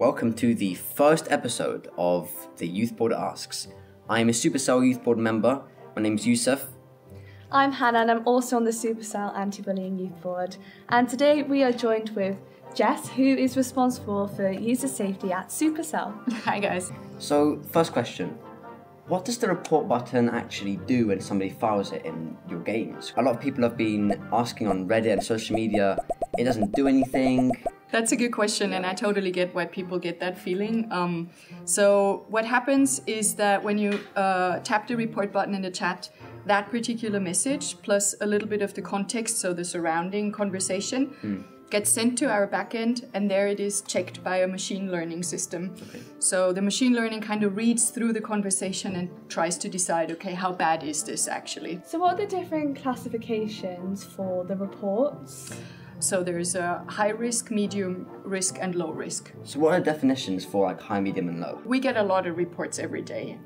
Welcome to the first episode of the Youth Board Asks. I am a Supercell Youth Board member. My name is Yusuf. I'm Hannah and I'm also on the Supercell Anti-Bullying Youth Board. And today we are joined with Jess, who is responsible for user safety at Supercell. Hi guys. So, first question. What does the report button actually do when somebody files it in your games? A lot of people have been asking on Reddit and social media, it doesn't do anything. That's a good question, and I totally get why people get that feeling. So what happens is that when you tap the report button in the chat, that particular message plus a little bit of the context, so the surrounding conversation, gets sent to our backend, and there it is checked by a machine learning system. Okay. So the machine learning kind of reads through the conversation and tries to decide, okay, how bad is this actually? So what are the different classifications for the reports? So there's a high risk, medium risk, and low risk. So what are the definitions for like high, medium, and low? We get a lot of reports every day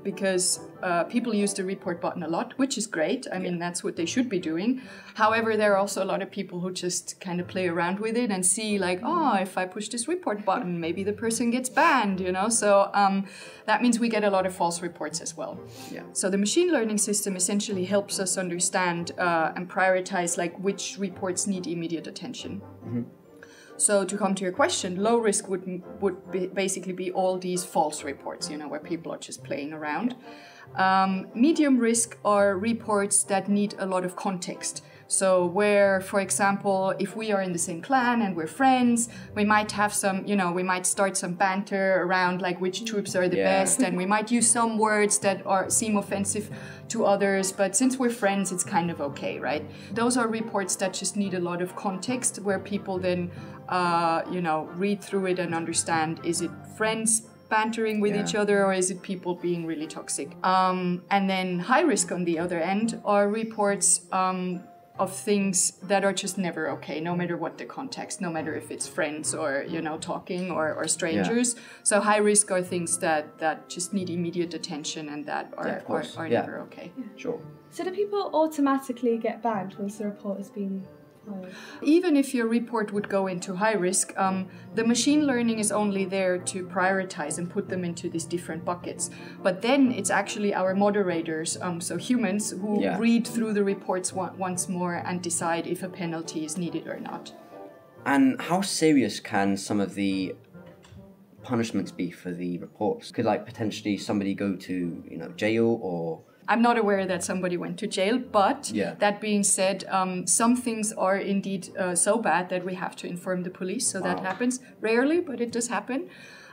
because people use the report button a lot, which is great. I mean, that's what they should be doing. However, there are also a lot of people who just kind of play around with it and see like, oh, if I push this report button, maybe the person gets banned, you know? So that means we get a lot of false reports as well. Yeah. So the machine learning system essentially helps us understand and prioritize like which reports need immediate attention. Mm-hmm. So to come to your question, low risk would basically be all these false reports, you know, where people are just playing around. Medium risk are reports that need a lot of context. So where, for example, if we are in the same clan and we're friends, we might have some, you know, we might start some banter around like which troops are the best, and we might use some words that seem offensive to others, but since we're friends, it's kind of okay, right? Those are reports that just need a lot of context, where people then, you know, read through it and understand, is it friends bantering with each other, or is it people being really toxic? And then high risk on the other end are reports of things that are just never okay, no matter what the context, no matter if it's friends or, you know, talking or strangers. Yeah. So high risk are things that just need immediate attention and that are never okay. Yeah. Sure. So do people automatically get banned once the report has been filed? Even if your report would go into high risk, the machine learning is only there to prioritize and put them into these different buckets. But then it's actually our moderators, so humans, who read through the reports once more and decide if a penalty is needed or not. And how serious can some of the punishments be for the reports? Could like potentially somebody go to, you know, jail or... I'm not aware that somebody went to jail, but that being said, some things are indeed so bad that we have to inform the police, so that happens. Rarely, but it does happen.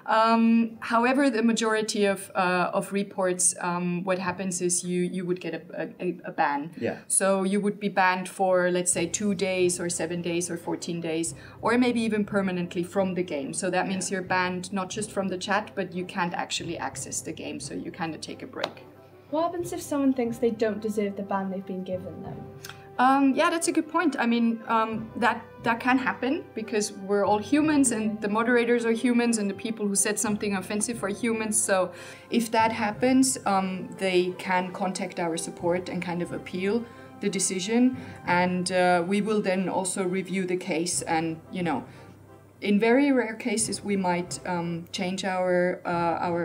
However, the majority of reports, what happens is you would get a ban. Yeah. So you would be banned for, let's say, 2 days or 7 days or 14 days, or maybe even permanently from the game. So that means you're banned not just from the chat, but you can't actually access the game, so you kind of take a break. What happens if someone thinks they don't deserve the ban they've been given them? Yeah, that's a good point. I mean, that can happen because we're all humans and the moderators are humans and the people who said something offensive are humans. So if that happens, they can contact our support and kind of appeal the decision. And we will then also review the case and, you know, in very rare cases, we might change our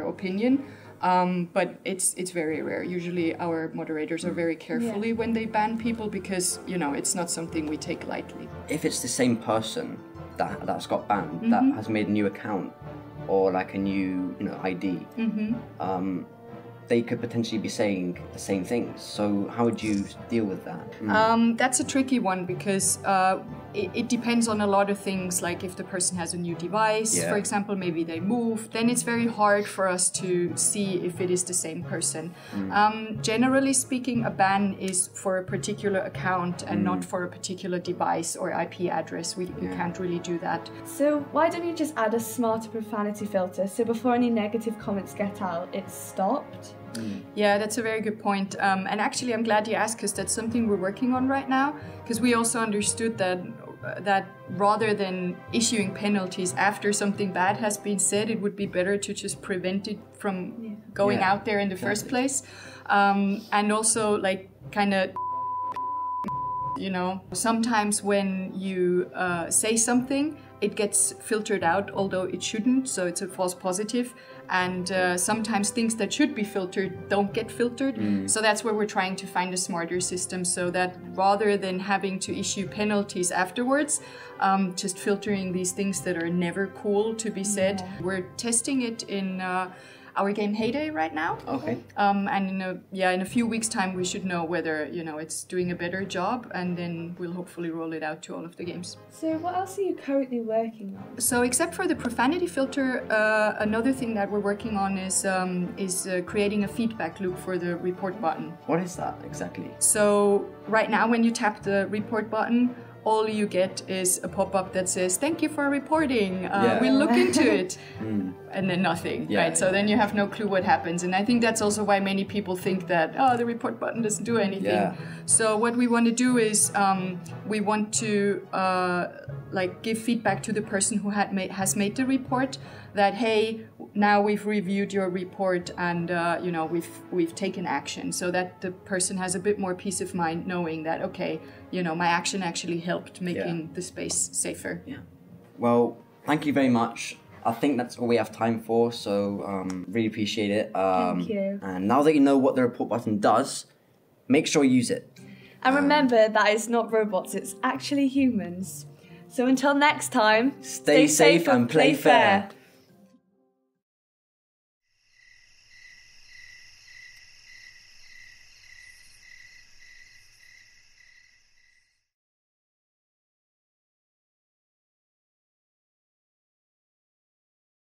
opinion. But it's very rare. Usually our moderators are very carefully when they ban people because, you know, it's not something we take lightly. If it's the same person that's got banned, that has made a new account or like a new, you know, ID, they could potentially be saying the same things. So how would you deal with that? That's a tricky one because it depends on a lot of things, like if the person has a new device, for example, maybe they moved, then it's very hard for us to see if it is the same person. Generally speaking, a ban is for a particular account and not for a particular device or IP address. We can't really do that. So why don't you just add a smarter profanity filter so before any negative comments get out, it's stopped? Yeah, that's a very good point. And actually, I'm glad you asked because that's something we're working on right now. Because we also understood that rather than issuing penalties after something bad has been said, it would be better to just prevent it from going out there in the first place. And also, like, kind of, you know, sometimes when you say something it gets filtered out, although it shouldn't, so it's a false positive. And sometimes things that should be filtered don't get filtered. So that's where we're trying to find a smarter system, so that rather than having to issue penalties afterwards, just filtering these things that are never cool to be said. We're testing it in our game Heyday right now. Okay. And in a few weeks' time, we should know whether it's doing a better job, and then we'll hopefully roll it out to all of the games. So what else are you currently working on? So except for the profanity filter, another thing that we're working on is creating a feedback loop for the report button. What is that exactly? So right now, when you tap the report button, all you get is a pop-up that says, "Thank you for reporting, we'll look into it," and then nothing, right? So then you have no clue what happens. And I think that's also why many people think that, the report button doesn't do anything. So what we want to do is we want to give feedback to the person who has made the report, that, hey, now we've reviewed your report and we've taken action, so that the person has a bit more peace of mind knowing that, okay, my action actually helped making the space safer. Yeah. Well, thank you very much. I think that's all we have time for, so really appreciate it. Thank you. And now that you know what the report button does, make sure you use it. And remember that it's not robots, it's actually humans. So until next time, stay safe and play fair.